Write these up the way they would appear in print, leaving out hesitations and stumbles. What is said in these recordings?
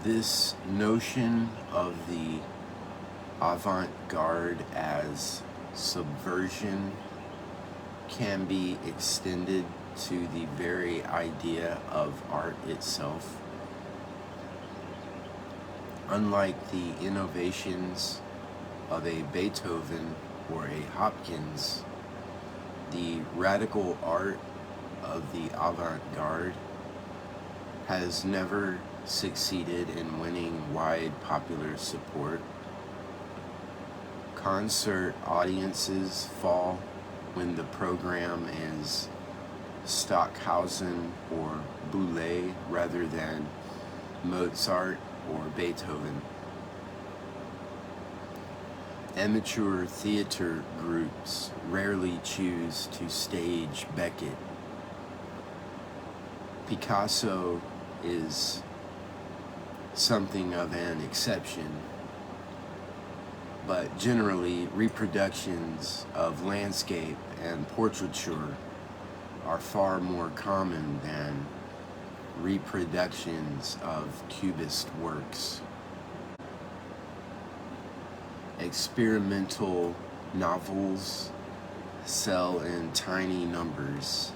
This notion of the avant-garde as subversion can be extended to the very idea of art itself. Unlike the innovations of a Beethoven or a Hopkins, the radical art of the avant-garde has never succeeded in winning wide popular support. Concert audiences fall when the program is Stockhausen or Boulez rather than Mozart or Beethoven. Amateur theater groups rarely choose to stage Beckett. Picasso is something of an exception, but generally reproductions of landscape and portraiture are far more common than reproductions of Cubist works. Experimental novels sell in tiny numbers,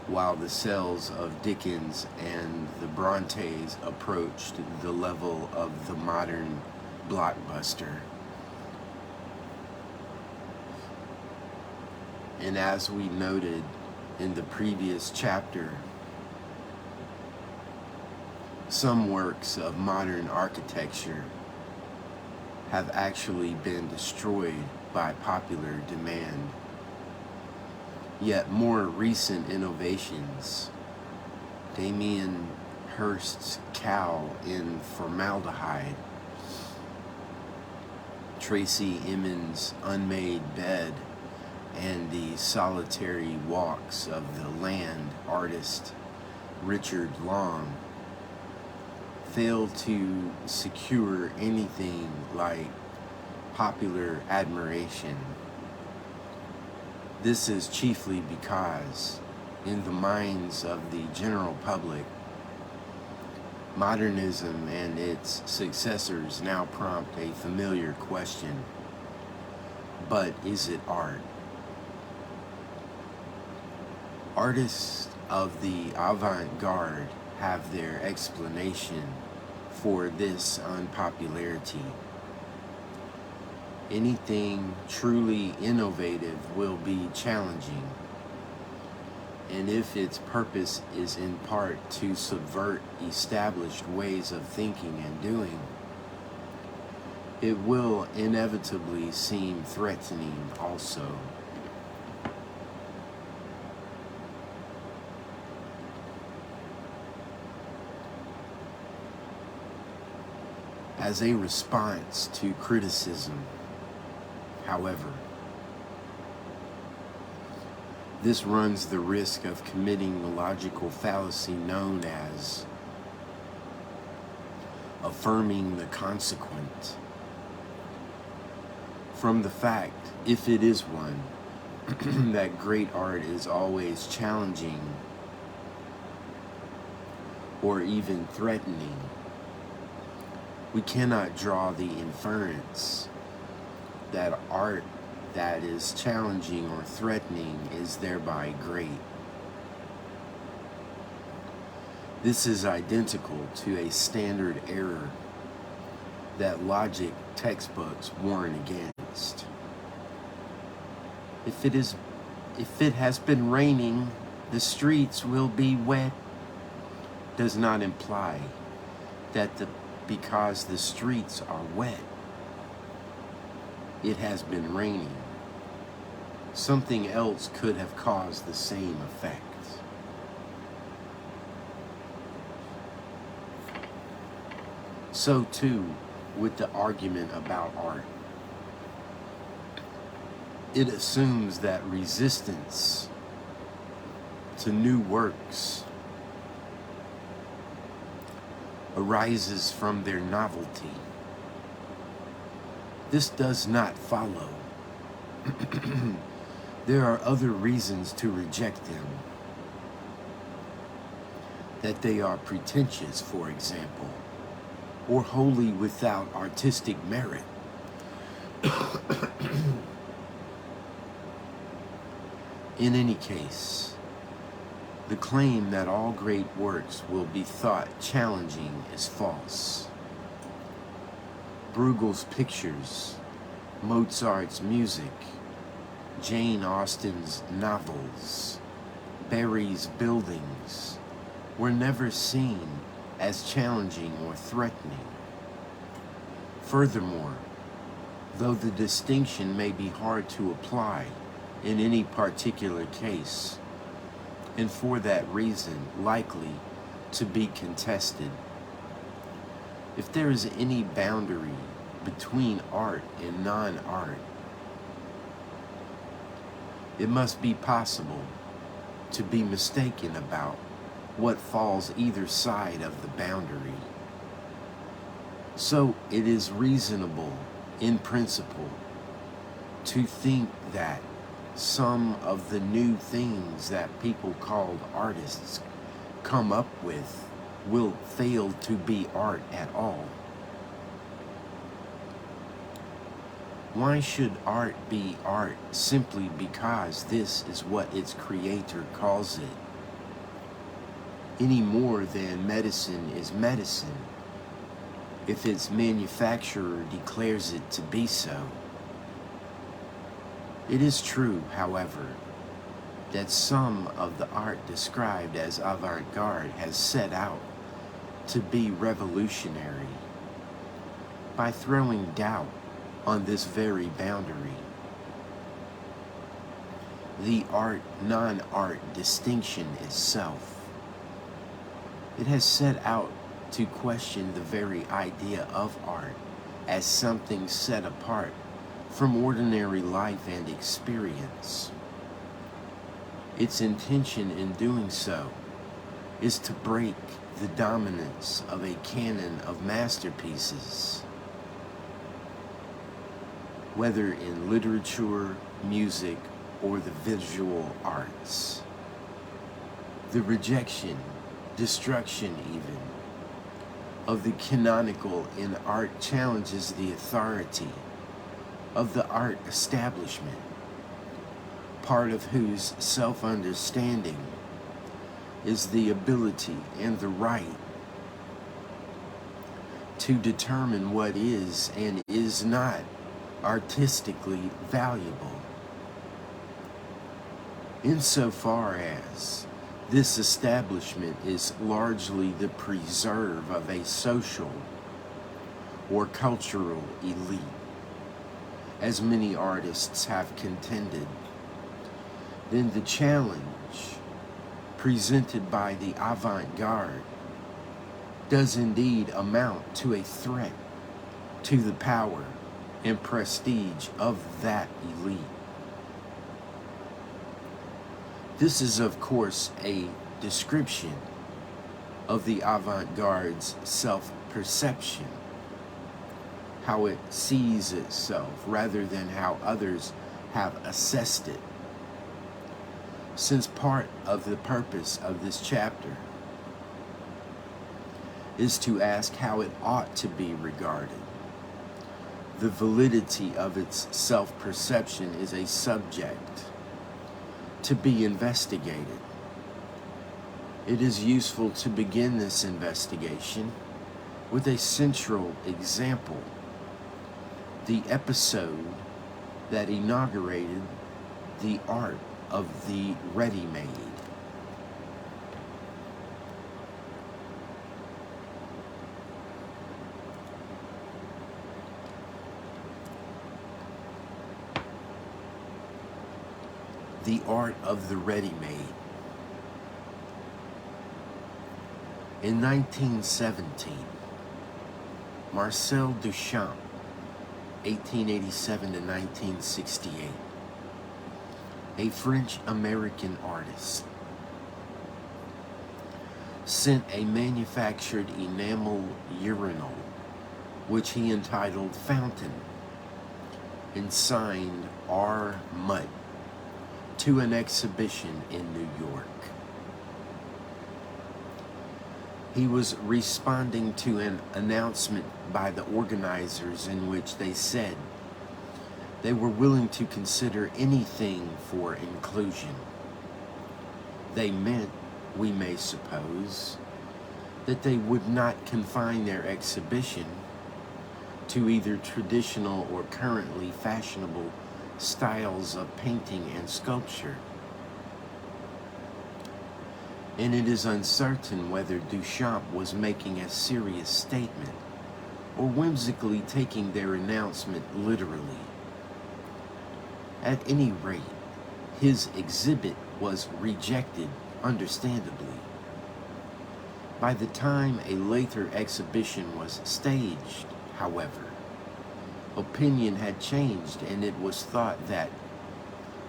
while the sales of Dickens and the Brontes approached the level of the modern blockbuster. And as we noted in the previous chapter, some works of modern architecture have actually been destroyed by popular demand. Yet more recent innovations, Damien Hirst's cow in formaldehyde, Tracy Emin's unmade bed, and the solitary walks of the land artist Richard Long, fail to secure anything like popular admiration. This is chiefly because, in the minds of the general public, modernism and its successors now prompt a familiar question: but is it art? Artists of the avant-garde have their explanation for this unpopularity. Anything truly innovative will be challenging, and if its purpose is in part to subvert established ways of thinking and doing, it will inevitably seem threatening also. As a response to criticism, however, this runs the risk of committing the logical fallacy known as affirming the consequent. From the fact, if it is one, that great art is always challenging or even threatening, we cannot draw the inference that art that is challenging or threatening is thereby great. This is identical to a standard error that logic textbooks warn against. If it has been raining, the streets will be wet, does not imply that because the streets are wet, it has been raining. Something else could have caused the same effect. So too with the argument about art. It assumes that resistance to new works arises from their novelty. This does not follow. There are other reasons to reject them. That they are pretentious, for example. or wholly without artistic merit. In any case, the claim that all great works will be thought challenging is false. Bruegel's pictures, Mozart's music, Jane Austen's novels, Barrie's buildings were never seen as challenging or threatening. Furthermore, though the distinction may be hard to apply in any particular case, and for that reason likely to be contested, if there is any boundary between art and non-art, it must be possible to be mistaken about what falls either side of the boundary. So it is reasonable, in principle, to think that some of the new things that people called artists come up with will fail to be art at all. Why should art be art simply because this is what its creator calls it, any more than medicine is medicine if its manufacturer declares it to be so? It is true, however, that some of the art described as avant-garde has set out to be revolutionary by throwing doubt on this very boundary. The art-non-art distinction itself. It has set out to question the very idea of art as something set apart from ordinary life and experience. Its intention in doing so is to break the dominance of a canon of masterpieces, whether in literature, music, or the visual arts. The rejection, destruction even, of the canonical in art challenges the authority of the art establishment, part of whose self-understanding is the ability and the right to determine what is and is not artistically valuable. Insofar as this establishment is largely the preserve of a social or cultural elite, as many artists have contended, then the challenge presented by the avant-garde does indeed amount to a threat to the power and prestige of that elite. This is, of course, a description of the avant-garde's self-perception, how it sees itself rather than how others have assessed it. Since part of the purpose of this chapter is to ask how it ought to be regarded, the validity of its self-perception is a subject to be investigated. It is useful to begin this investigation with a central example, the episode that inaugurated the art of the ready-made. The art of the ready-made. In 1917, Marcel Duchamp, 1887 to 1968, a French-American artist, sent a manufactured enamel urinal, which he entitled Fountain, and signed R. Mutt, to an exhibition in New York. He was responding to an announcement by the organizers in which they said they were willing to consider anything for inclusion. They meant, we may suppose, that they would not confine their exhibition to either traditional or currently fashionable styles of painting and sculpture. And it is uncertain whether Duchamp was making a serious statement or whimsically taking their announcement literally. At any rate, his exhibit was rejected, understandably. By the time a later exhibition was staged, however, opinion had changed, and it was thought that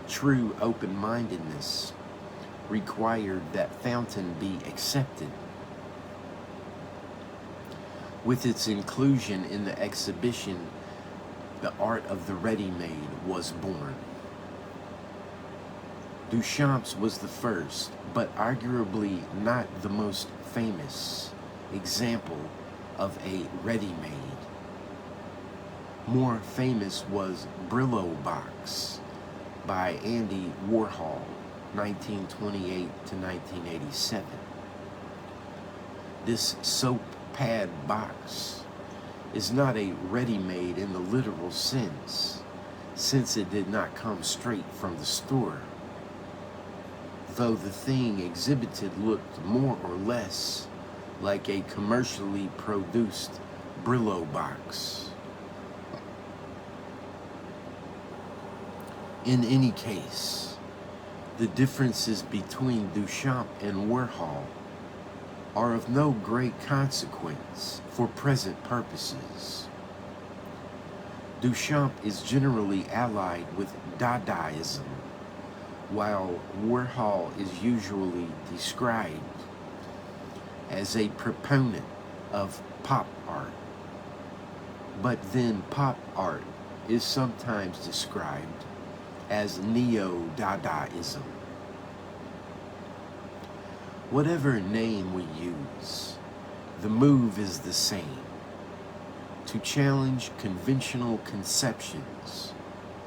true open-mindedness required that Fountain be accepted. With its inclusion in the exhibition, the art of the ready-made was born. Duchamp's was the first, but arguably not the most famous example of a ready-made. More famous was Brillo Box by Andy Warhol, 1928 to 1987. This soap pad box is not a ready-made in the literal sense, since it did not come straight from the store, though the thing exhibited looked more or less like a commercially produced Brillo box. In any case, the differences between Duchamp and Warhol are of no great consequence for present purposes. Duchamp is generally allied with Dadaism, while Warhol is usually described as a proponent of pop art. But then pop art is sometimes described as neo-Dadaism. Whatever name we use, the move is the same: to challenge conventional conceptions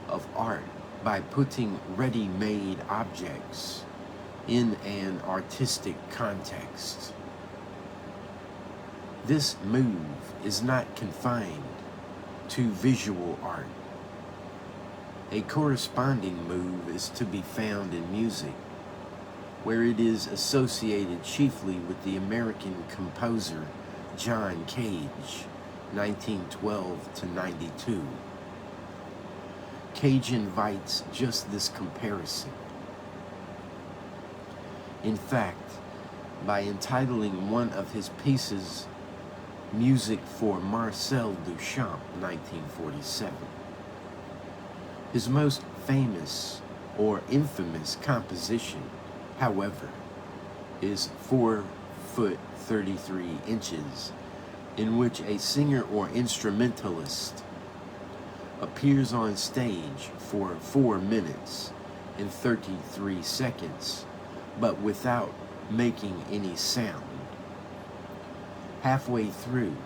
of art by putting ready-made objects in an artistic context. This move is not confined to visual art. A corresponding move is to be found in music, where it is associated chiefly with the American composer John Cage, 1912 to 92. Cage invites just this comparison. In fact, by entitling one of his pieces Music for Marcel Duchamp, 1947, his most famous or infamous composition, however, is 4 foot 33 inches, in which a singer or instrumentalist appears on stage for 4 minutes and 33 seconds, but without making any sound. Halfway through,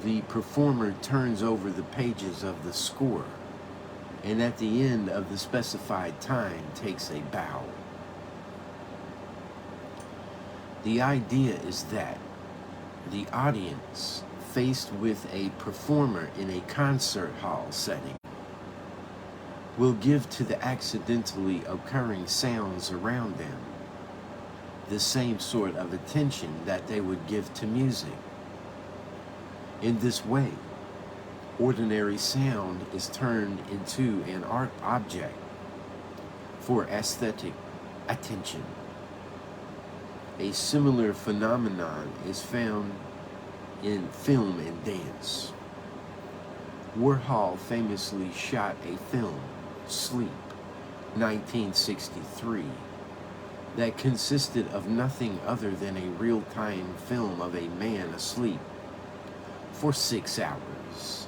the performer turns over the pages of the score, and at the end of the specified time takes a bow. The idea is that the audience, faced with a performer in a concert hall setting, will give to the accidentally occurring sounds around them the same sort of attention that they would give to music. In this way, ordinary sound is turned into an art object for aesthetic attention. A similar phenomenon is found in film and dance. Warhol famously shot a film, Sleep, 1963, that consisted of nothing other than a real-time film of a man asleep for 6 hours.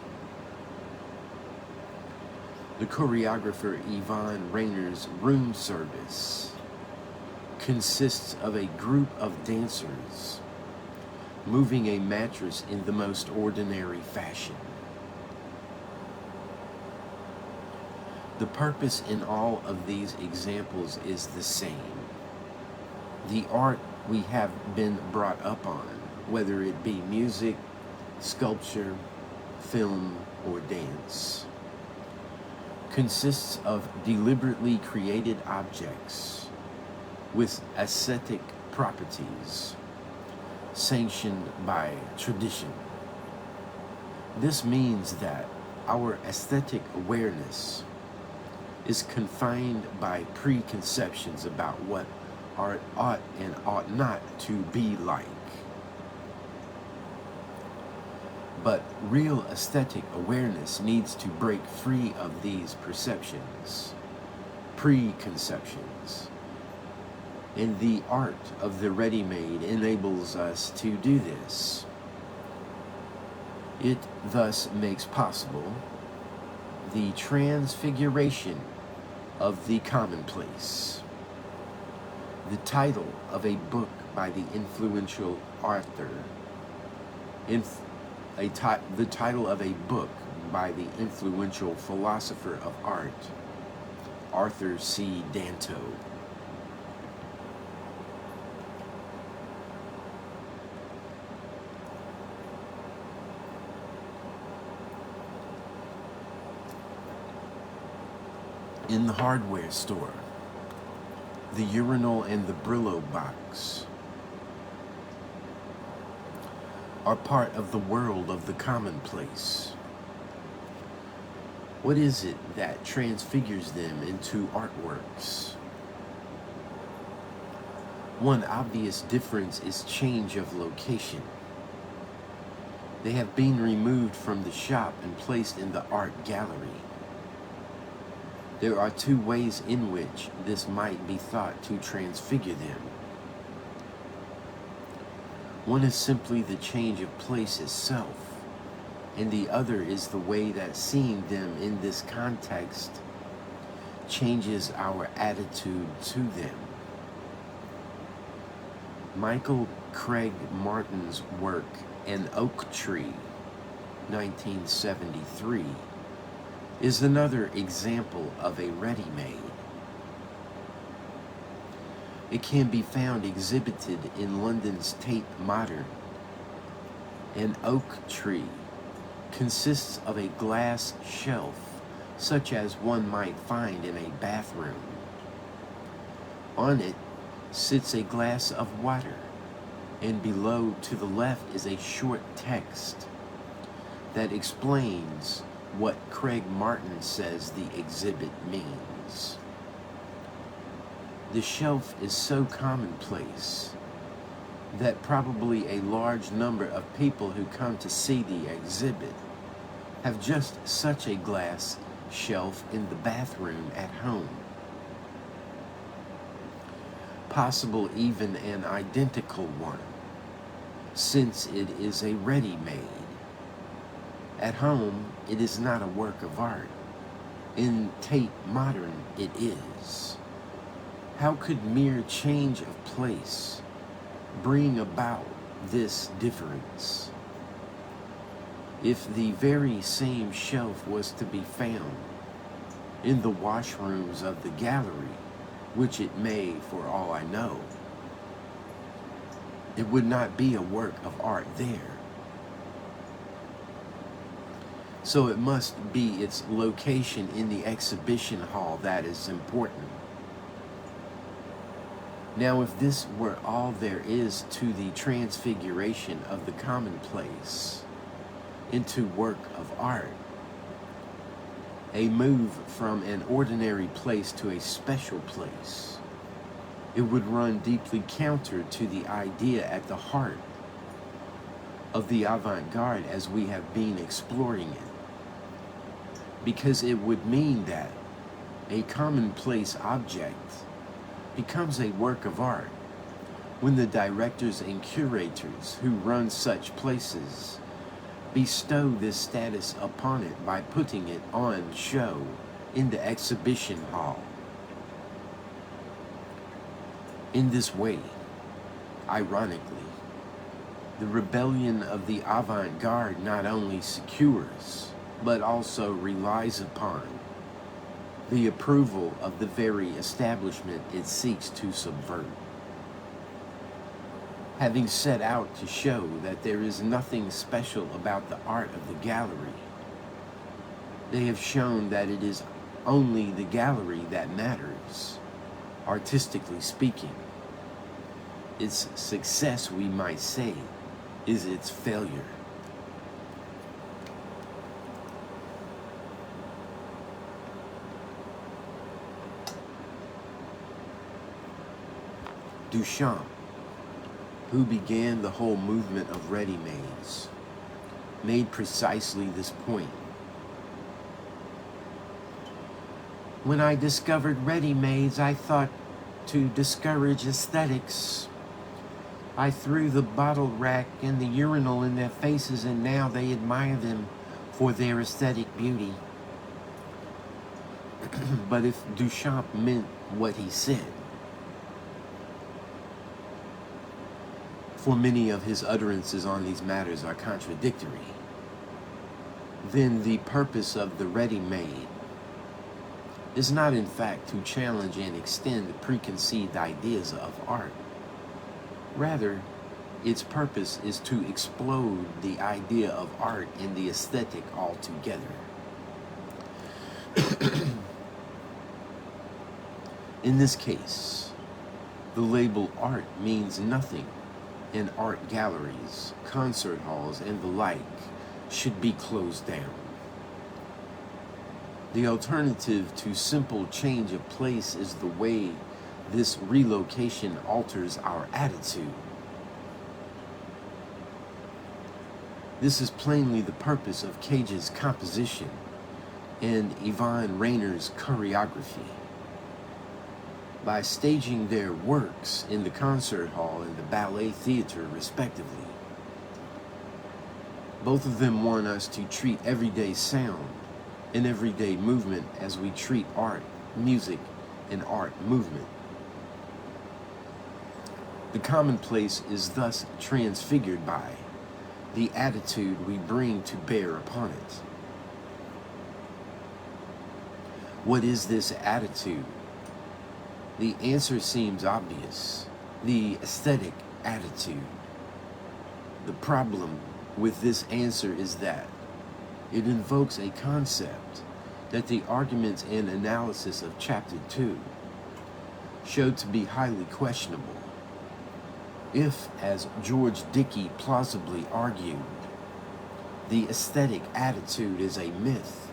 The choreographer Yvonne Rainer's Room Service consists of a group of dancers moving a mattress in the most ordinary fashion. The purpose in all of these examples is the same. The art we have been brought up on, whether it be music, sculpture, film, or dance, consists of deliberately created objects with aesthetic properties sanctioned by tradition. This means that our aesthetic awareness is confined by preconceptions about what art ought and ought not to be like. But real aesthetic awareness needs to break free of these perceptions, preconceptions. And the art of the ready-made enables us to do this. It thus makes possible the transfiguration of the commonplace. The title of a book by the influential author, the title of a book by the influential philosopher of art, Arthur C. Danto. In the hardware store, the urinal and the Brillo box are part of the world of the commonplace. What is it that transfigures them into artworks? One obvious difference is change of location. They have been removed from the shop and placed in the art gallery. There are two ways in which this might be thought to transfigure them. One is simply the change of place itself, and the other is the way that seeing them in this context changes our attitude to them. Michael Craig Martin's work, An Oak Tree, 1973, is another example of a ready-made. It can be found exhibited in London's Tate Modern. An oak tree consists of a glass shelf, such as one might find in a bathroom. On it sits a glass of water, and below to the left is a short text that explains what Craig Martin says the exhibit means. The shelf is so commonplace that probably a large number of people who come to see the exhibit have just such a glass shelf in the bathroom at home. Possible even an identical one, since it is a ready-made. At home, it is not a work of art. In Tate Modern, it is. How could mere change of place bring about this difference? If the very same shelf was to be found in the washrooms of the gallery, which it may, for all I know, it would not be a work of art there. So it must be its location in the exhibition hall that is important. Now, if this were all there is to the transfiguration of the commonplace into work of art, a move from an ordinary place to a special place, it would run deeply counter to the idea at the heart of the avant-garde as we have been exploring it. Because it would mean that a commonplace object becomes a work of art when the directors and curators who run such places bestow this status upon it by putting it on show in the exhibition hall. In this way, ironically, The rebellion of the avant-garde not only secures, but also relies upon the approval of the very establishment it seeks to subvert. Having set out to show that there is nothing special about the art of the gallery, they have shown that it is only the gallery that matters, artistically speaking. Its success, we might say, is its failure. Duchamp, who began the whole movement of ready-mades, made precisely this point. When I discovered ready-mades, I thought to discourage aesthetics. I threw the bottle rack and the urinal in their faces, and now they admire them for their aesthetic beauty. But if Duchamp meant what he said, for many of his utterances on these matters are contradictory, then the purpose of the ready-made is not in fact to challenge and extend preconceived ideas of art. Rather, its purpose is to explode the idea of art and the aesthetic altogether. In this case, the label art means nothing, and art galleries, concert halls, and the like should be closed down. The alternative to simple change of place is the way this relocation alters our attitude. This is plainly the purpose of Cage's composition and Yvonne Rainer's choreography. By staging their works in the concert hall and the ballet theater, respectively, both of them want us to treat everyday sound and everyday movement as we treat art, music, and art movement. The commonplace is thus transfigured by the attitude we bring to bear upon it. What is this attitude? The answer seems obvious: the aesthetic attitude. The problem with this answer is that it invokes a concept that the arguments and analysis of Chapter 2 showed to be highly questionable. If, as George Dickey plausibly argued, the aesthetic attitude is a myth,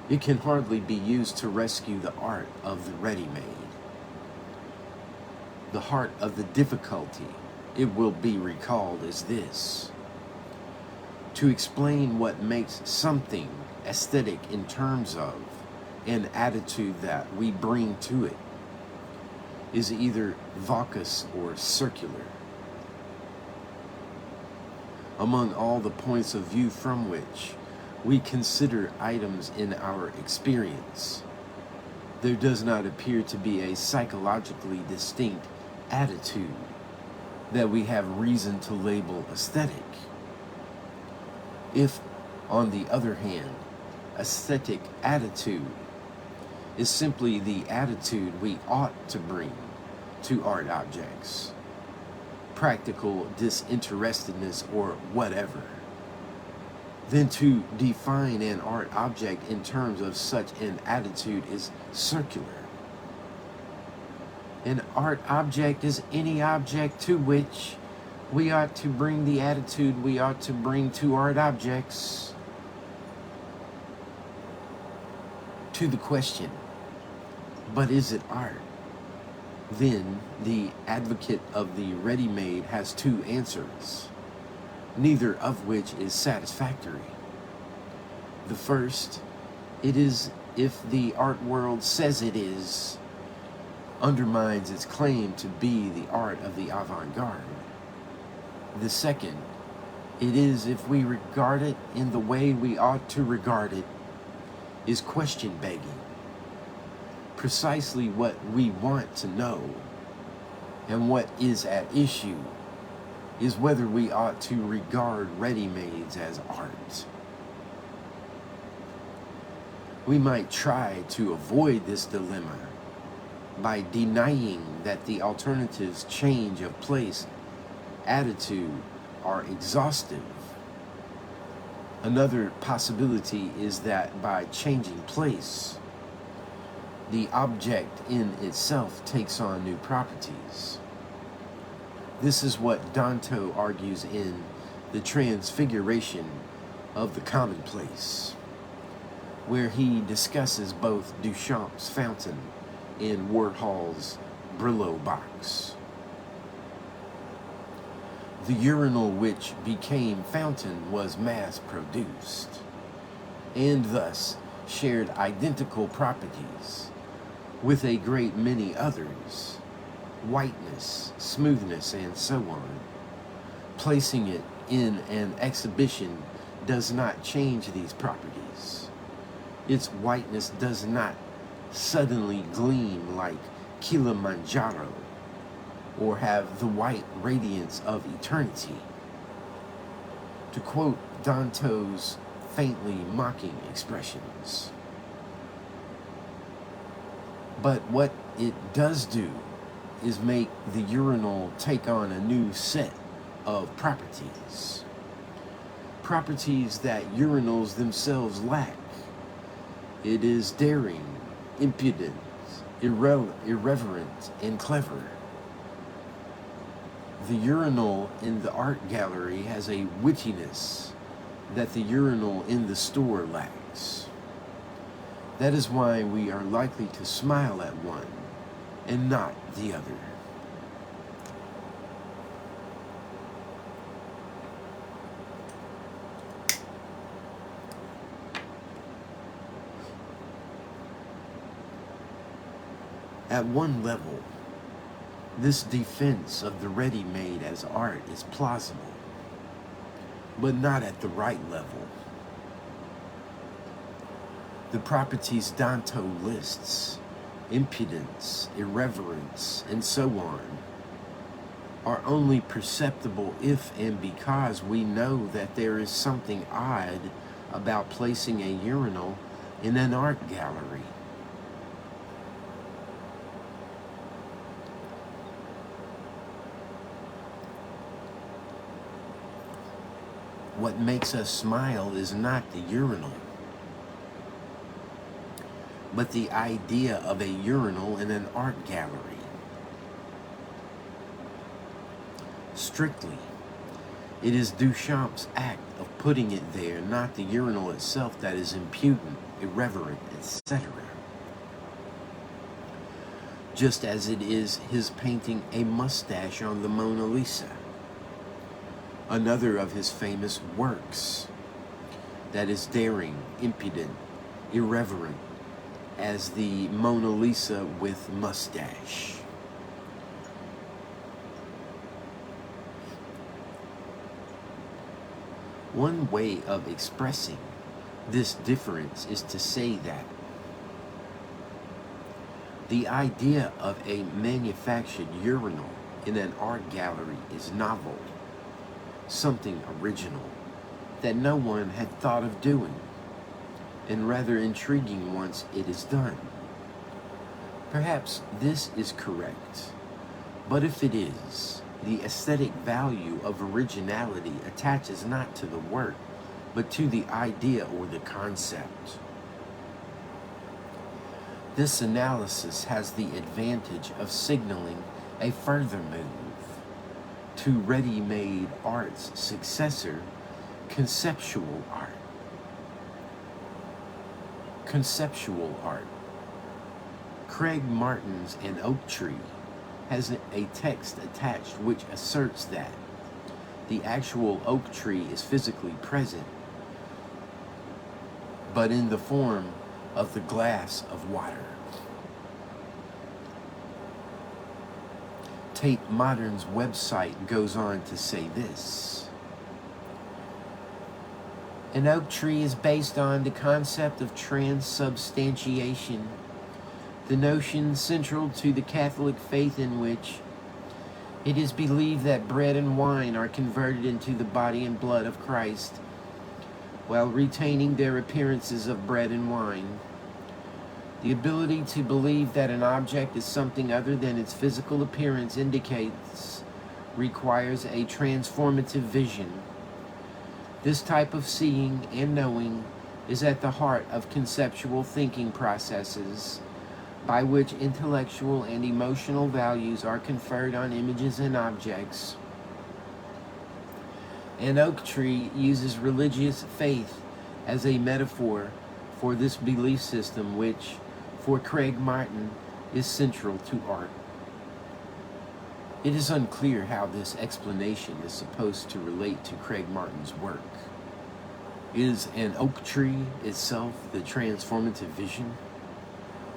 it can hardly be used to rescue the art of the ready-made. The heart of the difficulty, it will be recalled, is this: to explain what makes something aesthetic in terms of an attitude that we bring to it is either vacuous or circular. Among all the points of view from which we consider items in our experience, there does not appear to be a psychologically distinct attitude that we have reason to label aesthetic. If, on the other hand, aesthetic attitude is simply the attitude we ought to bring to art objects, practical disinterestedness or whatever, then to define an art object in terms of such an attitude is circular. An art object is any object to which we ought to bring the attitude we ought to bring to art objects. To the question, but is it art? Then the advocate of the ready-made has two answers, neither of which is satisfactory. The first, it is if the art world says it is, undermines its claim to be the art of the avant-garde. The second, it is if we regard it in the way we ought to regard it, is question-begging. Precisely what we want to know and what is at issue is whether we ought to regard ready-mades as art. We might try to avoid this dilemma by denying that the alternatives change of place, attitude are exhaustive. Another possibility is that by changing place, the object in itself takes on new properties. This is what Danto argues in The Transfiguration of the Commonplace, where he discusses both Duchamp's fountain and Warhol's Brillo box. The urinal which became fountain was mass-produced, and thus shared identical properties with a great many others, whiteness, smoothness, and so on. Placing it in an exhibition does not change these properties. Its whiteness does not suddenly gleam like Kilimanjaro or have the white radiance of eternity. To quote Danto's faintly mocking expressions. But what it does do is make the urinal take on a new set of properties. Properties that urinals themselves lack. It is daring, impudent, irreverent, and clever. The urinal in the art gallery has a wittiness that the urinal in the store lacks. That is why we are likely to smile at one and not the other. At one level, this defense of the ready-made as art is plausible, but not at the right level. The properties Danto lists, impudence, irreverence, and so on, are only perceptible if and because we know that there is something odd about placing a urinal in an art gallery. What makes us smile is not the urinal, but the idea of a urinal in an art gallery. Strictly, it is Duchamp's act of putting it there, not the urinal itself, that is impudent, irreverent, etc. Just as it is his painting a mustache on the Mona Lisa, another of his famous works, that is daring, impudent, irreverent, as the Mona Lisa with mustache. One way of expressing this difference is to say that the idea of a manufactured urinal in an art gallery is novel, something original that no one had thought of doing, and rather intriguing once it is done. Perhaps this is correct, but if it is, the aesthetic value of originality attaches not to the work, but to the idea or the concept. This analysis has the advantage of signaling a further move to ready-made art's successor, conceptual art. Conceptual art. Craig Martin's An Oak Tree has a text attached which asserts that the actual oak tree is physically present, but in the form of the glass of water. Tate Modern's website goes on to say this: an oak tree is based on the concept of transubstantiation, the notion central to the Catholic faith in which It is believed that bread and wine are converted into the body and blood of Christ while retaining their appearances of bread and wine. The ability to believe that an object is something other than its physical appearance requires a transformative vision. This type of seeing and knowing is at the heart of conceptual thinking processes by which intellectual and emotional values are conferred on images and objects. An oak tree uses religious faith as a metaphor for this belief system, which, for Craig Martin, is central to art. It is unclear how this explanation is supposed to relate to Craig Martin's work. Is an oak tree itself the transformative vision?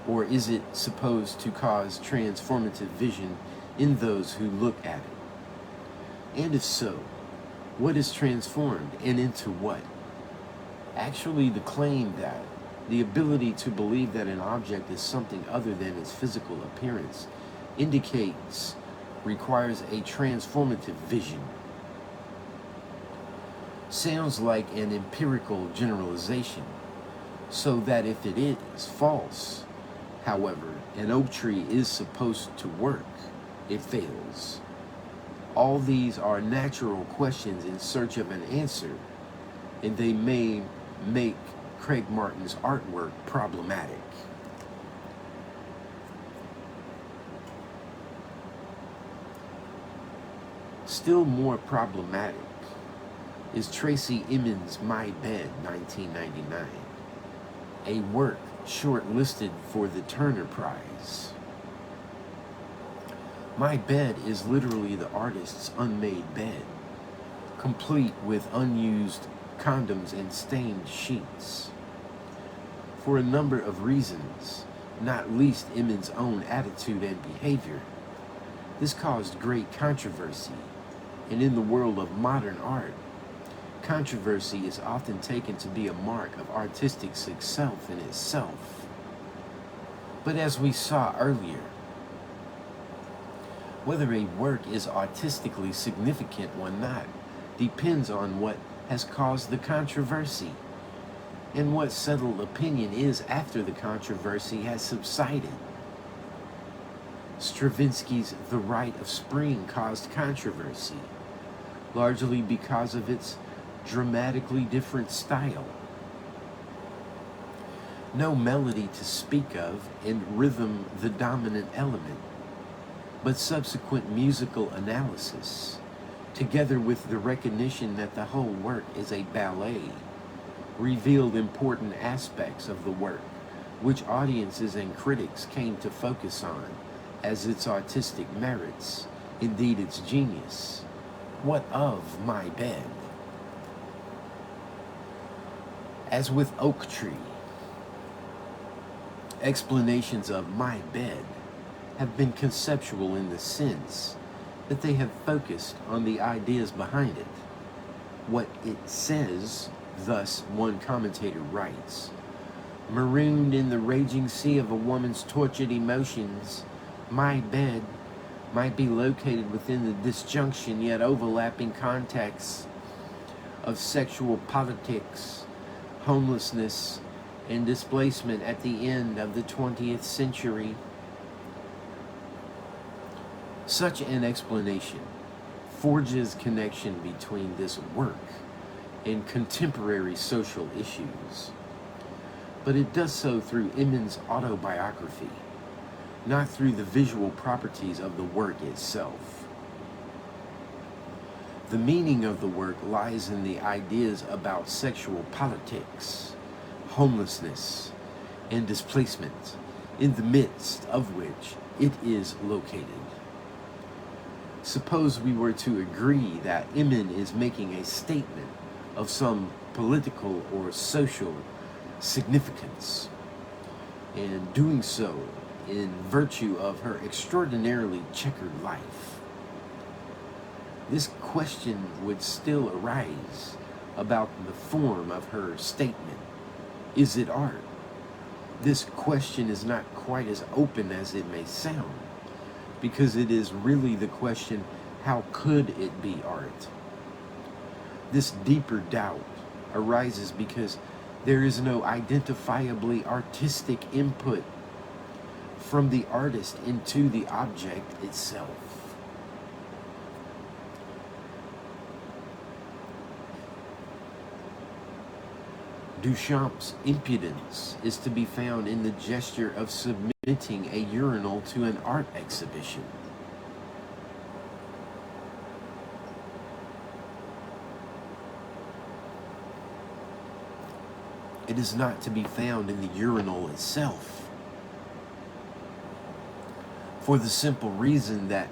Or is it supposed to cause transformative vision in those who look at it? And if so, what is transformed and into what? Actually, the claim that the ability to believe that an object is something other than its physical appearance requires a transformative vision. Sounds like an empirical generalization, so that if it is false, however, an oak tree is supposed to work, it fails. All these are natural questions in search of an answer, and they may make Craig Martin's artwork problematic. Still more problematic is Tracey Emin's My Bed, 1999, a work shortlisted for the Turner Prize. My bed is literally the artist's unmade bed, complete with unused condoms and stained sheets. For a number of reasons, not least Emin's own attitude and behavior, this caused great controversy, and in the world of modern art, controversy is often taken to be a mark of artistic success in itself. But as we saw earlier, whether a work is artistically significant or not depends on what has caused the controversy and what settled opinion is after the controversy has subsided. Stravinsky's The Rite of Spring caused controversy, largely because of its dramatically different style. No melody to speak of, and rhythm the dominant element, but subsequent musical analysis, together with the recognition that the whole work is a ballet, revealed important aspects of the work, which audiences and critics came to focus on as its artistic merits, indeed its genius. What of My Bed? As with Oak Tree, explanations of My Bed have been conceptual in the sense that they have focused on the ideas behind it. What it says, thus one commentator writes, marooned in the raging sea of a woman's tortured emotions, my bed might be located within the disjunction yet overlapping contexts of sexual politics, homelessness, and displacement at the end of the 20th century. Such an explanation forges connection between this work and contemporary social issues, but it does so through Emin's autobiography, not through the visual properties of the work itself. The meaning of the work lies in the ideas about sexual politics, homelessness, and displacement, in the midst of which it is located. Suppose we were to agree that Emin is making a statement of some political or social significance, and doing so in virtue of her extraordinarily checkered life. This question would still arise about the form of her statement. Is it art? This question is not quite as open as it may sound, because it is really the question, how could it be art? This deeper doubt arises because there is no identifiably artistic input from the artist into the object itself. Duchamp's impudence is to be found in the gesture of submitting a urinal to an art exhibition. It is not to be found in the urinal itself, for the simple reason that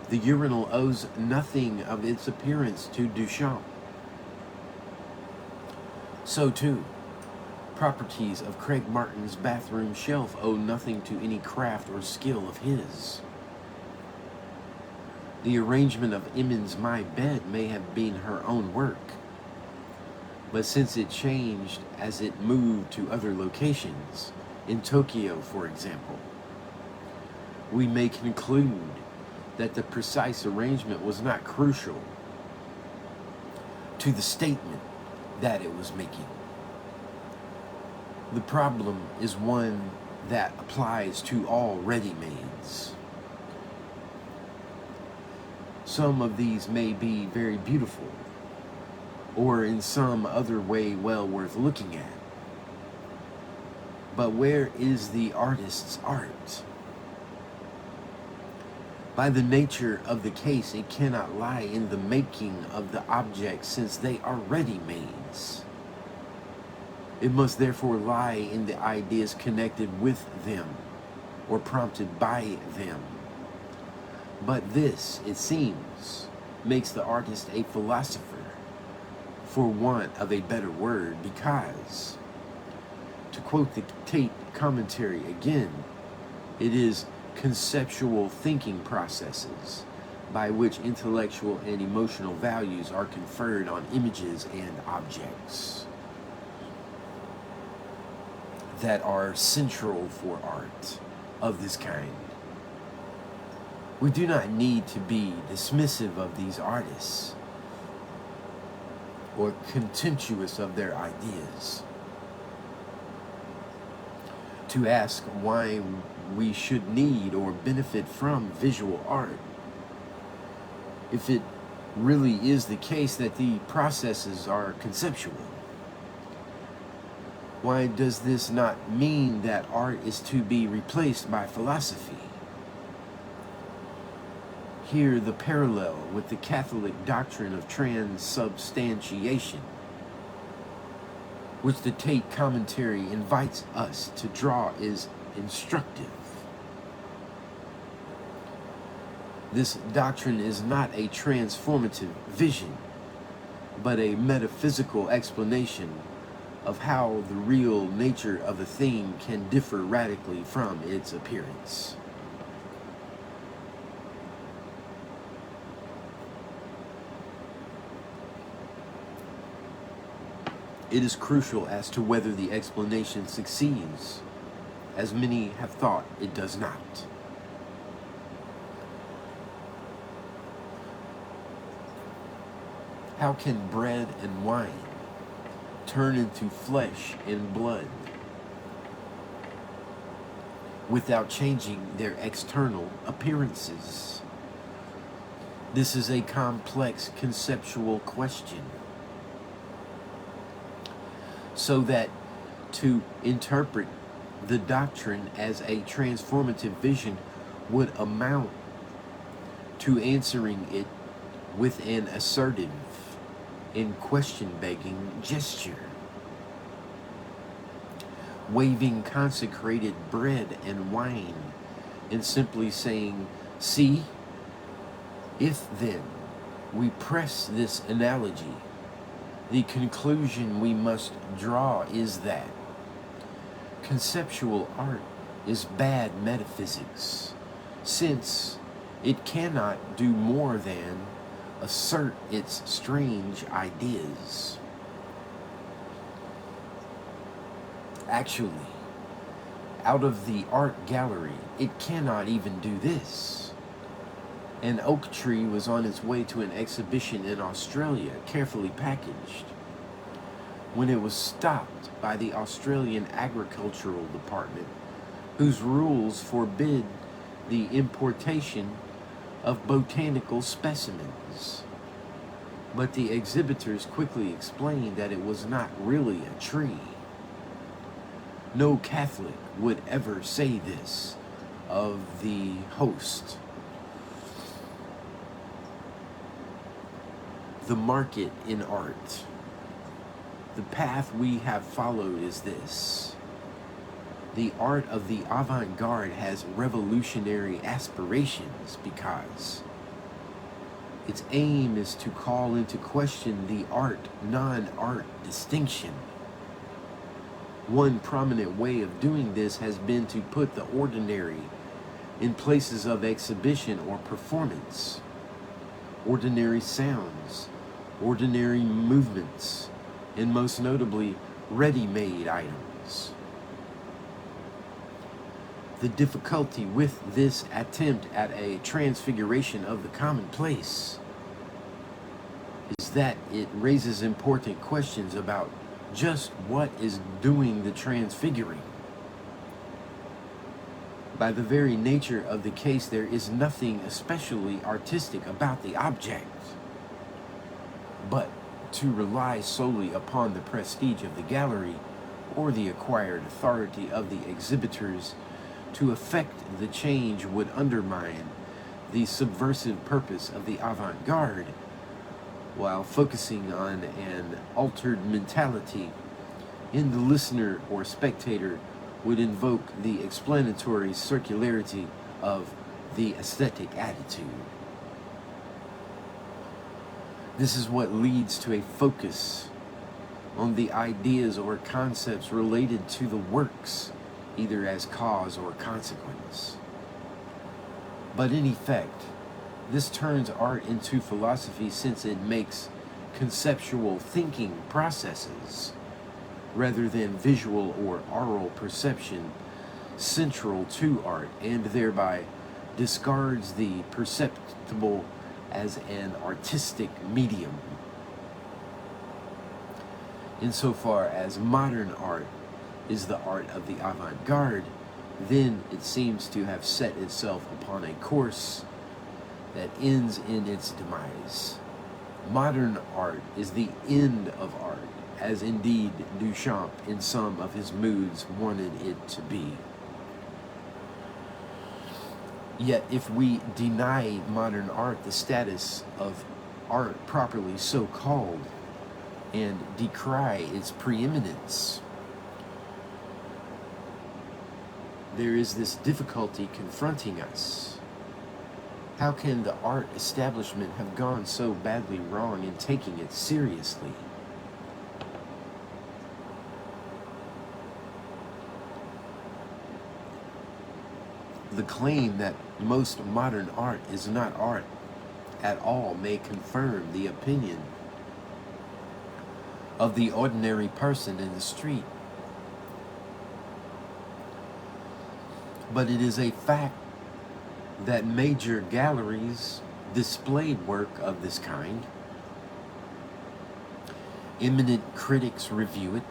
the urinal owes nothing of its appearance to Duchamp. So too, properties of Craig Martin's bathroom shelf owe nothing to any craft or skill of his. The arrangement of Emin's My Bed may have been her own work, but since it changed as it moved to other locations, in Tokyo for example, we may conclude that the precise arrangement was not crucial to the statement that it was making. The problem is one that applies to all ready-mades. Some of these may be very beautiful, or in some other way well worth looking at. But where is the artist's art? By the nature of the case, it cannot lie in the making of the objects, since they are ready-mades. It must therefore lie in the ideas connected with them, or prompted by them. But this, it seems, makes the artist a philosopher, for want of a better word, because, to quote the Tate commentary again, it is conceptual thinking processes by which intellectual and emotional values are conferred on images and objects that are central for art of this kind. We do not need to be dismissive of these artists or contemptuous of their ideas to ask why we should need or benefit from visual art, if it really is the case that the processes are conceptual. Why does this not mean that art is to be replaced by philosophy? Here the parallel with the Catholic doctrine of transubstantiation, which the Tate commentary invites us to draw, is instructive. This doctrine is not a transformative vision, but a metaphysical explanation of how the real nature of a thing can differ radically from its appearance. It is crucial as to whether the explanation succeeds, as many have thought it does not. How can bread and wine turn into flesh and blood without changing their external appearances? This is a complex conceptual question, so that to interpret the doctrine as a transformative vision would amount to answering it with an assertive and question-begging gesture, waving consecrated bread and wine and simply saying, "See, if then we press this analogy, the conclusion we must draw is that conceptual art is bad metaphysics, since it cannot do more than assert its strange ideas. Actually, Out of the art gallery, it cannot even do this. An oak tree was on its way to an exhibition in Australia, carefully packaged, when it was stopped by the Australian Agricultural Department, whose rules forbid the importation of botanical specimens. But the exhibitors quickly explained that it was not really a tree. No Catholic would ever say this of the host. The market in art. The path we have followed is this. The art of the avant-garde has revolutionary aspirations because its aim is to call into question the art-non-art distinction. One prominent way of doing this has been to put the ordinary in places of exhibition or performance. Ordinary sounds, ordinary movements, and most notably, ready-made items. The difficulty with this attempt at a transfiguration of the commonplace is that it raises important questions about just what is doing the transfiguring. By the very nature of the case, there is nothing especially artistic about the object. But to rely solely upon the prestige of the gallery or the acquired authority of the exhibitors to effect the change would undermine the subversive purpose of the avant-garde, while focusing on an altered mentality in the listener or spectator would invoke the explanatory circularity of the aesthetic attitude. This is what leads to a focus on the ideas or concepts related to the works, either as cause or consequence. But in effect, this turns art into philosophy, since it makes conceptual thinking processes, rather than visual or oral perception, central to art, and thereby discards the perceptible as an artistic medium. Insofar as modern art is the art of the avant-garde, then it seems to have set itself upon a course that ends in its demise. Modern art is the end of art, as indeed Duchamp in some of his moods wanted it to be. Yet if we deny modern art the status of art properly so called, and decry its preeminence, there is this difficulty confronting us. How can the art establishment have gone so badly wrong in taking it seriously? The claim that most modern art is not art at all may confirm the opinion of the ordinary person in the street. But it is a fact that major galleries displayed work of this kind. Eminent critics review it.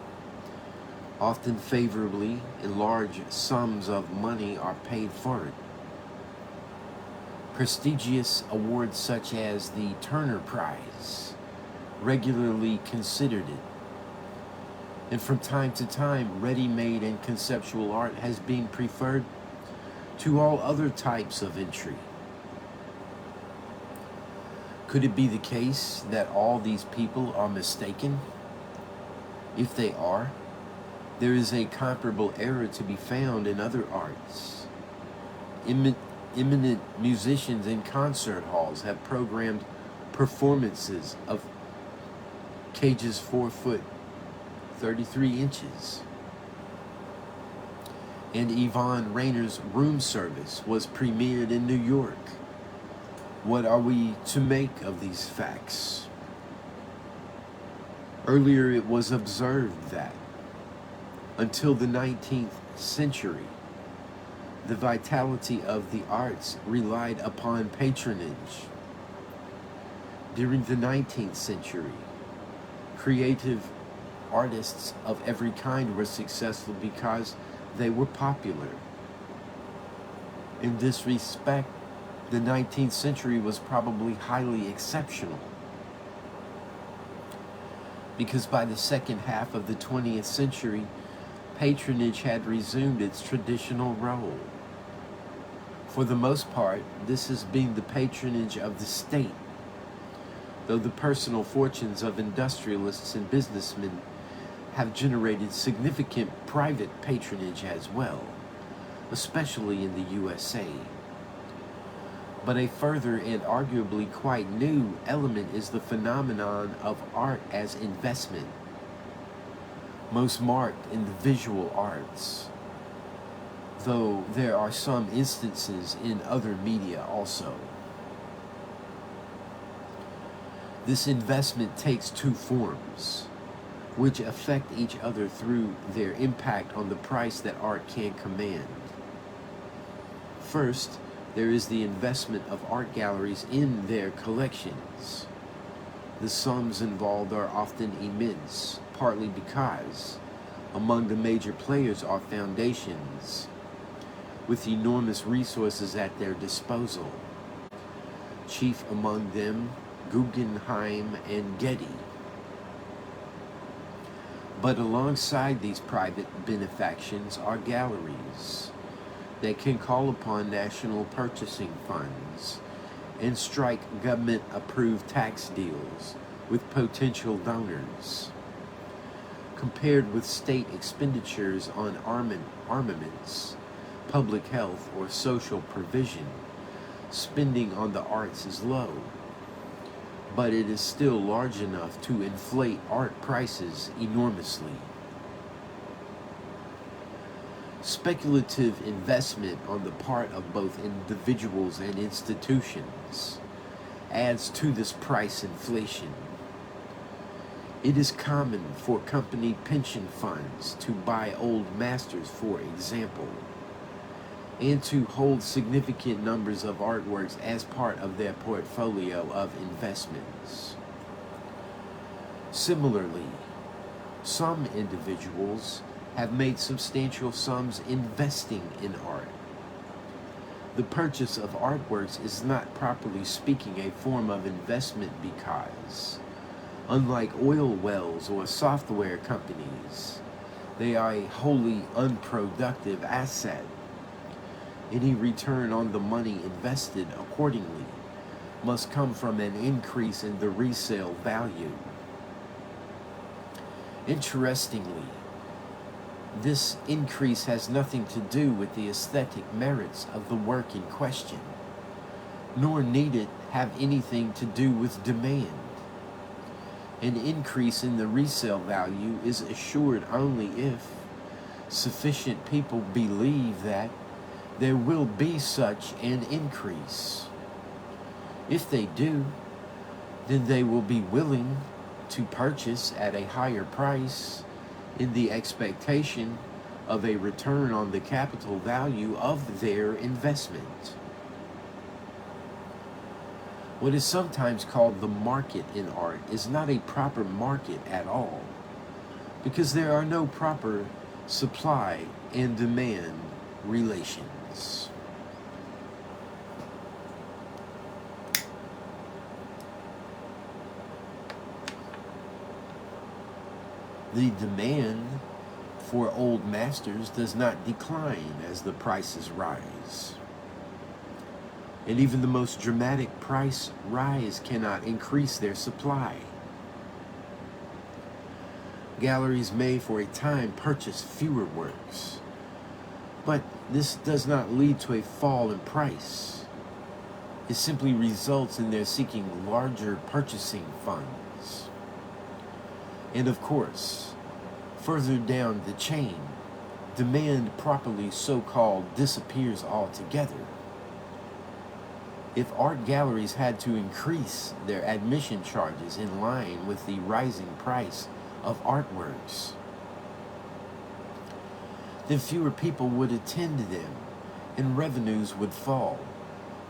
Often favorably, and large sums of money are paid for it. Prestigious awards such as the Turner Prize regularly considered it. And from time to time, ready-made and conceptual art has been preferred to all other types of entry. Could it be the case that all these people are mistaken? If they are, there is a comparable error to be found in other arts. Eminent musicians in concert halls have programmed performances of Cage's 4 foot 33 inches. And Yvonne Rainer's Room Service was premiered in New York. What are we to make of these facts? Earlier it was observed that until the 19th century, The vitality of the arts relied upon patronage. During the 19th century, creative artists of every kind were successful because they were popular. In this respect, the 19th century was probably highly exceptional, because by the second half of the 20th century, patronage had resumed its traditional role. For the most part, this has been the patronage of the state, though the personal fortunes of industrialists and businessmen have generated significant private patronage as well, especially in the USA. But a further and arguably quite new element is the phenomenon of art as investment, most marked in the visual arts, though there are some instances in other media also. This investment takes two forms, which affect each other through their impact on the price that art can command. First, there is the investment of art galleries in their collections. The sums involved are often immense, partly because among the major players are foundations with enormous resources at their disposal, chief among them Guggenheim and Getty. But alongside these private benefactions are galleries that can call upon national purchasing funds and strike government-approved tax deals with potential donors. Compared with state expenditures on armaments, public health, or social provision, spending on the arts is low, but it is still large enough to inflate art prices enormously. Speculative investment on the part of both individuals and institutions adds to this price inflation. It is common for company pension funds to buy old masters, for example, and to hold significant numbers of artworks as part of their portfolio of investments. Similarly, some individuals have made substantial sums investing in art. The purchase of artworks is not, properly speaking, a form of investment because, unlike oil wells or software companies, they are a wholly unproductive asset. Any return on the money invested, accordingly, must come from an increase in the resale value. Interestingly, this increase has nothing to do with the aesthetic merits of the work in question, nor need it have anything to do with demand. An increase in the resale value is assured only if sufficient people believe that there will be such an increase. If they do, then they will be willing to purchase at a higher price in the expectation of a return on the capital value of their investment. What is sometimes called the market in art is not a proper market at all, because there are no proper supply and demand relations. The demand for old masters does not decline as the prices rise. And even the most dramatic price rise cannot increase their supply. Galleries may for a time purchase fewer works, but this does not lead to a fall in price. It simply results in their seeking larger purchasing funds. And of course, further down the chain, demand, properly so-called, disappears altogether. If art galleries had to increase their admission charges in line with the rising price of artworks, then fewer people would attend to them, and revenues would fall,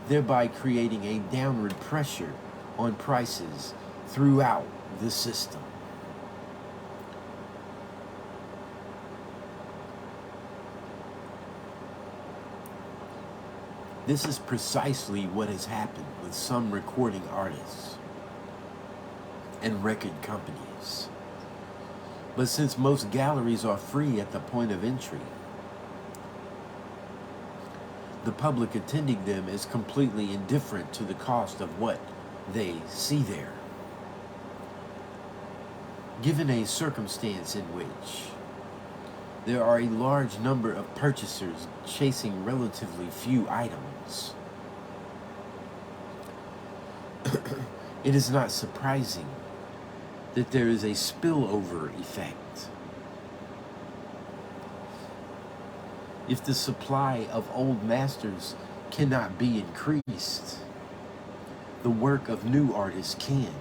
thereby creating a downward pressure on prices throughout the system. This is precisely what has happened with some recording artists and record companies. But since most galleries are free at the point of entry, the public attending them is completely indifferent to the cost of what they see there. Given a circumstance in which there are a large number of purchasers chasing relatively few items, it is not surprising that there is a spillover effect. If the supply of old masters cannot be increased, the work of new artists can.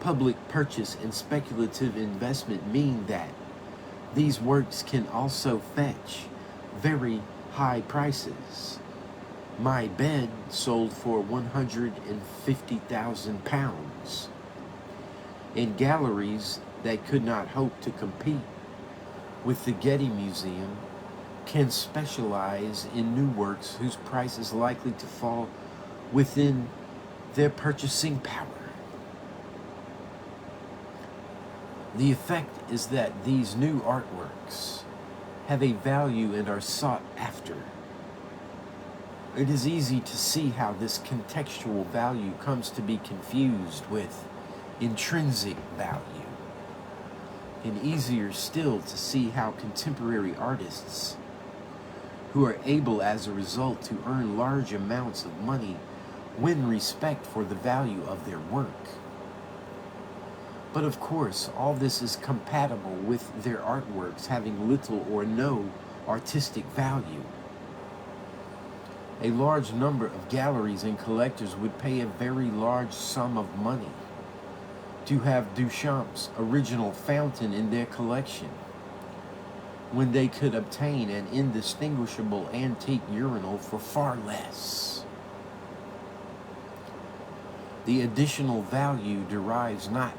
Public purchase and speculative investment mean that these works can also fetch very high prices. My bed sold for £150,000, and galleries that could not hope to compete with the Getty Museum can specialize in new works whose price is likely to fall within their purchasing power. The effect is that these new artworks have a value and are sought after. It is easy to see how this contextual value comes to be confused with intrinsic value, and easier still to see how contemporary artists, who are able as a result to earn large amounts of money, win respect for the value of their work. But of course, all this is compatible with their artworks having little or no artistic value. A large number of galleries and collectors would pay a very large sum of money to have Duchamp's original fountain in their collection, when they could obtain an indistinguishable antique urinal for far less. The additional value derives not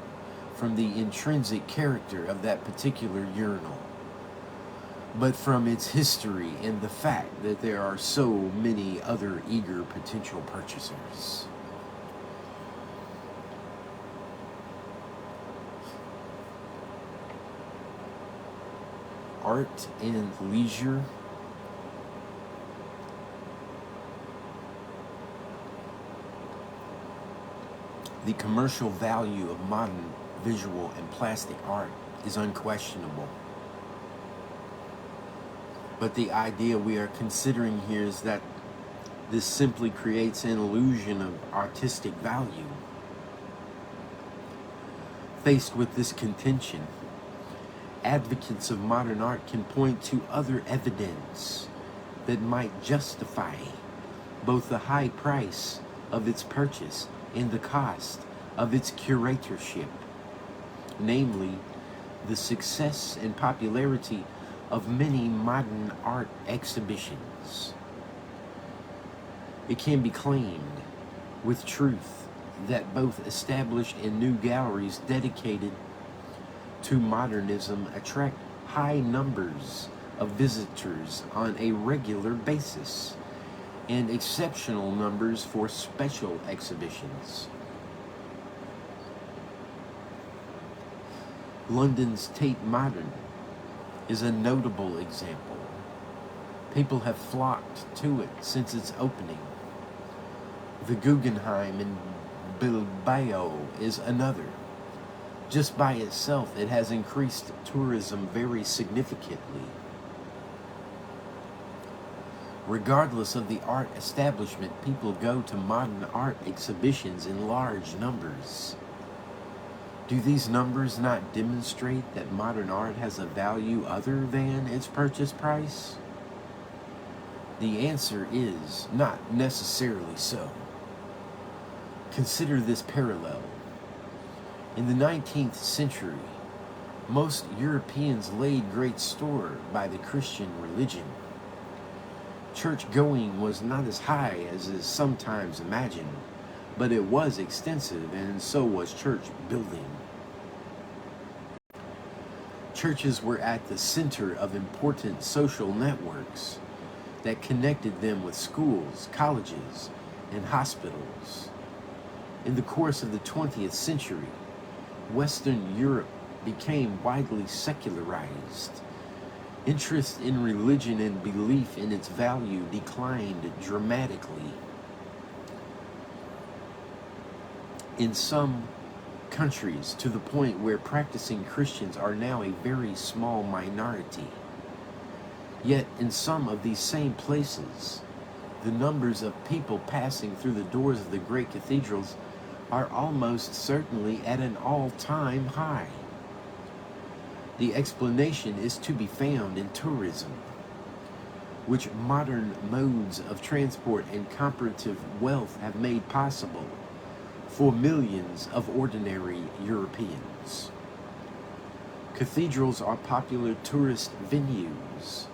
from the intrinsic character of that particular urinal, but from its history and the fact that there are so many other eager potential purchasers. Art and leisure. The commercial value of modern visual and plastic art is unquestionable. But the idea we are considering here is that this simply creates an illusion of artistic value. Faced with this contention, advocates of modern art can point to other evidence that might justify both the high price of its purchase and the cost of its curatorship, namely the success and popularity of many modern art exhibitions. It can be claimed with truth that both established and new galleries dedicated to modernism attract high numbers of visitors on a regular basis and exceptional numbers for special exhibitions. London's Tate Modern is a notable example. People have flocked to it since its opening. The Guggenheim in Bilbao is another. Just by itself, it has increased tourism very significantly. Regardless of the art establishment, people go to modern art exhibitions in large numbers. Do these numbers not demonstrate that modern art has a value other than its purchase price? The answer is not necessarily so. Consider this parallel. In the 19th century, most Europeans laid great store by the Christian religion. Church going was not as high as is sometimes imagined, but it was extensive, and so was church building. Churches were at the center of important social networks that connected them with schools, colleges, and hospitals. In the course of the 20th century, Western Europe became widely secularized. Interest in religion and belief in its value declined dramatically. In some countries, to the point where practicing Christians are now a very small minority. Yet in some of these same places, the numbers of people passing through the doors of the great cathedrals are almost certainly at an all-time high. The explanation is to be found in tourism, which modern modes of transport and comparative wealth have made possible for millions of ordinary Europeans. Cathedrals are popular tourist venues,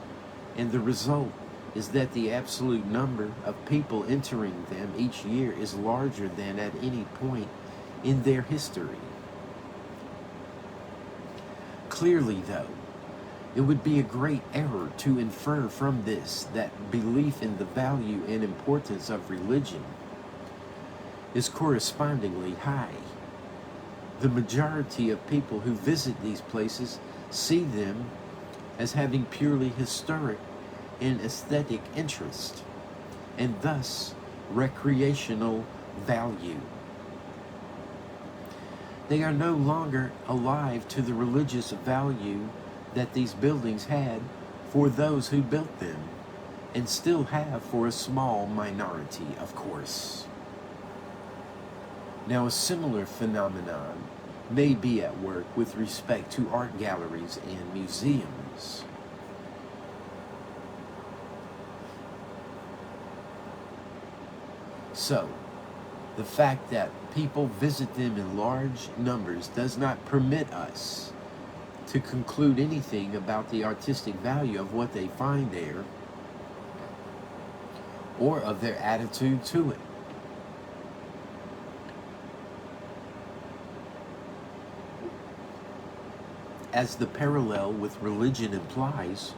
and the result is that the absolute number of people entering them each year is larger than at any point in their history. Clearly, though, it would be a great error to infer from this that belief in the value and importance of religion is correspondingly high. The majority of people who visit these places see them as having purely historic and aesthetic interest, and thus recreational value. They are no longer alive to the religious value that these buildings had for those who built them, and still have for a small minority, of course. Now, a similar phenomenon may be at work with respect to art galleries and museums. So, the fact that people visit them in large numbers does not permit us to conclude anything about the artistic value of what they find there or of their attitude to it. As the parallel with religion implies,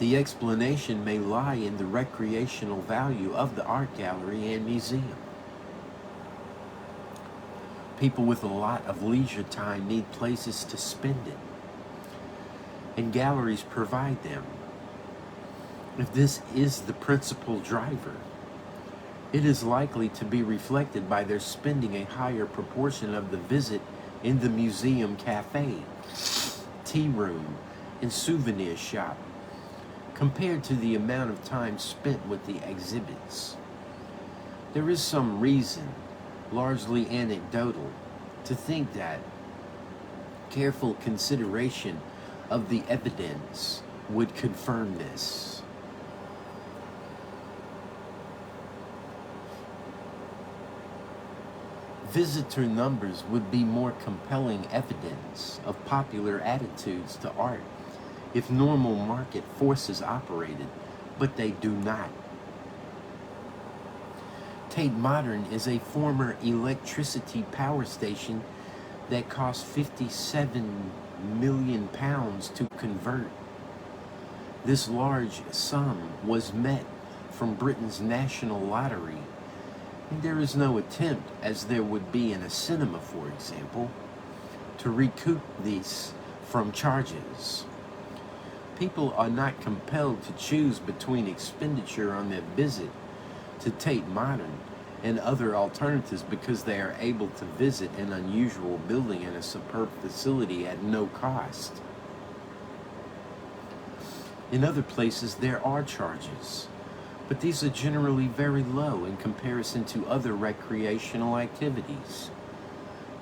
the explanation may lie in the recreational value of the art gallery and museum. People with a lot of leisure time need places to spend it, and galleries provide them. If this is the principal driver, it is likely to be reflected by their spending a higher proportion of the visit in the museum cafe, tea room, and souvenir shop, compared to the amount of time spent with the exhibits. There is some reason, largely anecdotal, to think that careful consideration of the evidence would confirm this. Visitor numbers would be more compelling evidence of popular attitudes to art if normal market forces operated, but they do not. Tate Modern is a former electricity power station that cost £57 million to convert. This large sum was met from Britain's national lottery, and there is no attempt, as there would be in a cinema, for example, to recoup these from charges. People are not compelled to choose between expenditure on their visit to Tate Modern and other alternatives because they are able to visit an unusual building and a superb facility at no cost. In other places, there are charges, but these are generally very low in comparison to other recreational activities.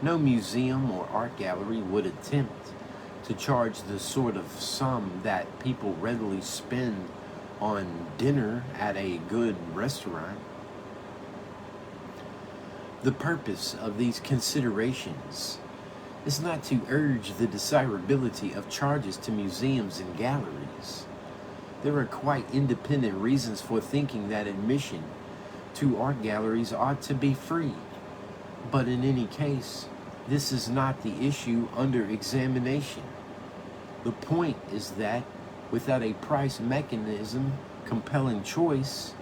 No museum or art gallery would attempt to charge the sort of sum that people readily spend on dinner at a good restaurant. The purpose of these considerations is not to urge the desirability of charges to museums and galleries, There are quite independent reasons for thinking that admission to art galleries ought to be free. But in any case, this is not the issue under examination. The point is that without a price mechanism compelling choice,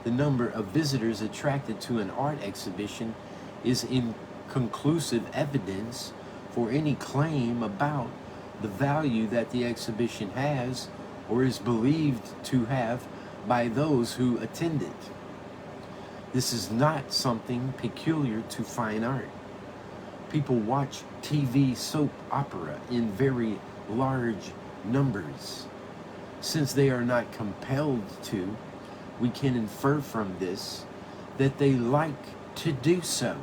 the number of visitors attracted to an art exhibition is inconclusive evidence for any claim about the value that the exhibition has or is believed to have by those who attend it. This is not something peculiar to fine art. People watch TV soap opera in very large numbers. Since they are not compelled to, we can infer from this that they like to do so.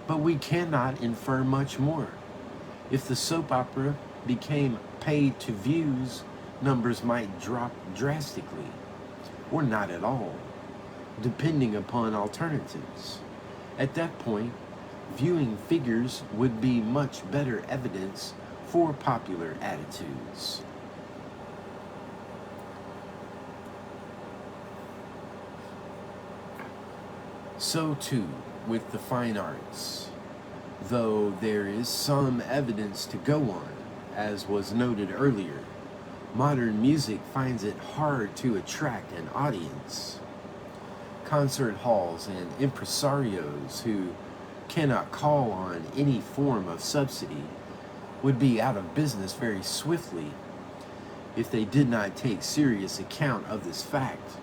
But we cannot infer much more. If the soap opera became paid to views, numbers might drop drastically, or not at all, depending upon alternatives. At that point, viewing figures would be much better evidence for popular attitudes. So too with the fine arts, though there is some evidence to go on, as was noted earlier. Modern music finds it hard to attract an audience. Concert halls and impresarios who cannot call on any form of subsidy would be out of business very swiftly if they did not take serious account of this fact.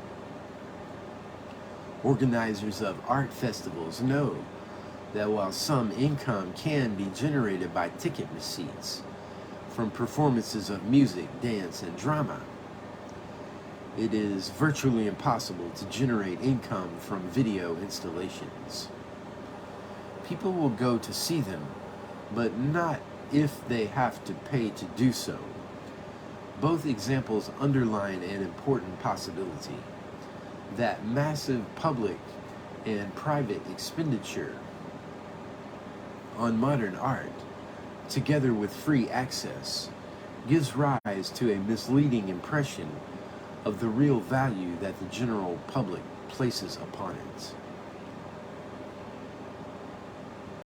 Organizers of art festivals know that while some income can be generated by ticket receipts from performances of music, dance, and drama, it is virtually impossible to generate income from video installations. People will go to see them, but not if they have to pay to do so. Both examples underline an important possibility that massive public and private expenditure on modern art, together with free access, gives rise to a misleading impression of the real value that the general public places upon it.